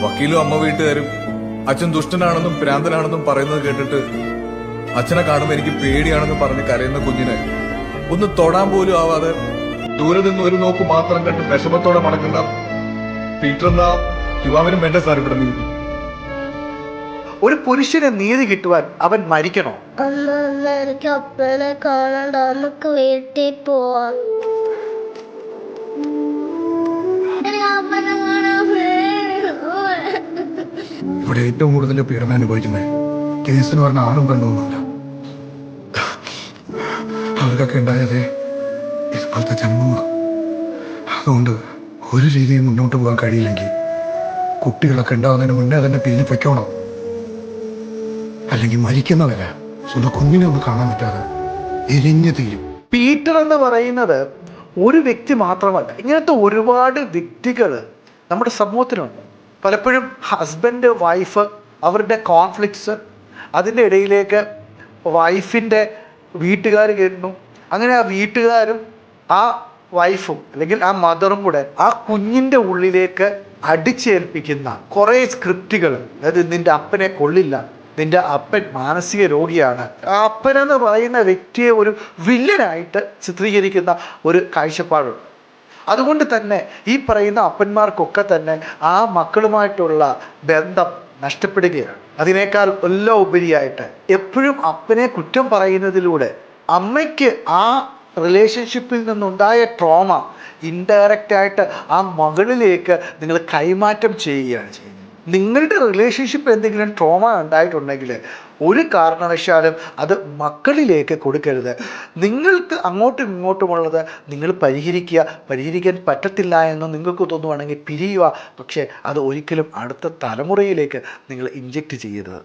വക്കീലും അമ്മ വീട്ടുകാരും അച്ഛൻ ദുഷ്ടനാണെന്നും ഭ്രാന്തനാണെന്നും പറയുന്നത് കേട്ടിട്ട് അച്ഛനെ കാണുമ്പോൾ എനിക്ക് പേടിയാണെന്ന് പറഞ്ഞ് കരയുന്ന കുഞ്ഞിനെ ഒന്ന് തൊടാൻ പോലും ആവാതെ ദൂരെ നിന്ന് ഒരു നോക്ക് മാത്രം കണ്ട് വിഷമത്തോടെ മടക്കുന്ന പീറ്റർ എന്ന യുവാവിനും വേണ്ട സാർ ഇവിടെ നീതി. ഒരു പുരുഷന് നീതി കിട്ടുവാൻ അവൻ മരിക്കണോ? എനിക്ക് അപ്പനെ കാണണ്ട, നമുക്ക് വീട്ടിൽ പോവാം. ഇവിടെ ഏറ്റവും കൂടുതൽ പീഡനം അനുഭവിക്കുന്നത് കേസിന് പറഞ്ഞ ആളും കണ്ടൊന്നുമില്ല. അവർക്കൊക്കെ ഉണ്ടായത് ഇതുപോലത്തെ ജന്മമാണ്. അതുകൊണ്ട് ഒരു രീതിയിൽ മുന്നോട്ട് പോകാൻ കഴിയില്ലെങ്കിൽ കുട്ടികളൊക്കെ ഉണ്ടാവുന്നതിന് മുന്നേ തന്നെ പിരിഞ്ഞ് പൊയ്ക്കോണം. അല്ലെങ്കിൽ മരിക്കുന്നവരെ സ്വന്തം കുഞ്ഞിനെ ഒന്ന് കാണാൻ പറ്റാതെ എരിഞ്ഞു തീരും. പീറ്റർ എന്ന് പറയുന്നത് ഒരു വ്യക്തി മാത്രമല്ല, ഇങ്ങനത്തെ ഒരുപാട് വ്യക്തികൾ നമ്മുടെ സമൂഹത്തിലുണ്ട്. പലപ്പോഴും ഹസ്ബൻഡ് വൈഫ് അവരുടെ കോൺഫ്ലിക്ട്സ്, അതിൻ്റെ ഇടയിലേക്ക് വൈഫിൻ്റെ വീട്ടുകാർ കയറുന്നു. അങ്ങനെ ആ വീട്ടുകാരും ആ വൈഫും അല്ലെങ്കിൽ ആ മദറും കൂടെ ആ കുഞ്ഞിൻ്റെ ഉള്ളിലേക്ക് അടിച്ചേൽപ്പിക്കുന്ന കുറേ സ്ക്രിപ്റ്റുകൾ. അതായത് നിൻ്റെ അപ്പനെ കൊള്ളില്ല, നിൻ്റെ അപ്പൻ മാനസിക രോഗിയാണ്, ആ അപ്പനെന്ന് പറയുന്ന വ്യക്തിയെ ഒരു വില്ലനായിട്ട് ചിത്രീകരിക്കുന്ന ഒരു കാഴ്ചപ്പാടുണ്ട്. അതുകൊണ്ട് തന്നെ ഈ പറയുന്ന അപ്പന്മാർക്കൊക്കെ തന്നെ ആ മക്കളുമായിട്ടുള്ള ബന്ധം നഷ്ടപ്പെടുകയാണ്. അതിനേക്കാൾ എല്ലാം ഉപരിയായിട്ട് എപ്പോഴും അപ്പനെ കുറ്റം പറയുന്നതിലൂടെ അമ്മയ്ക്ക് ആ റിലേഷൻഷിപ്പിൽ നിന്നുണ്ടായ ട്രോമ ഇൻഡയറക്റ്റായിട്ട് ആ മകളിലേക്ക് നിങ്ങൾ കൈമാറ്റം ചെയ്യുകയാണ് ചെയ്യുന്നത്. നിങ്ങളുടെ റിലേഷൻഷിപ്പ് എന്തെങ്കിലും ട്രോമ ഉണ്ടായിട്ടുണ്ടെങ്കിൽ ഒരു കാരണവശാലും അത് മക്കളിലേക്ക് കൊടുക്കരുത്. നിങ്ങൾക്ക് അങ്ങോട്ടും ഇങ്ങോട്ടുമുള്ളത് നിങ്ങൾ പരിഹരിക്കാൻ പറ്റത്തില്ല എന്ന് നിങ്ങൾക്ക് തോന്നുവാണെങ്കിൽ പിരിയുക. പക്ഷേ അത് ഒരിക്കലും അടുത്ത തലമുറയിലേക്ക് നിങ്ങൾ ഇൻജെക്റ്റ് ചെയ്യരുത്.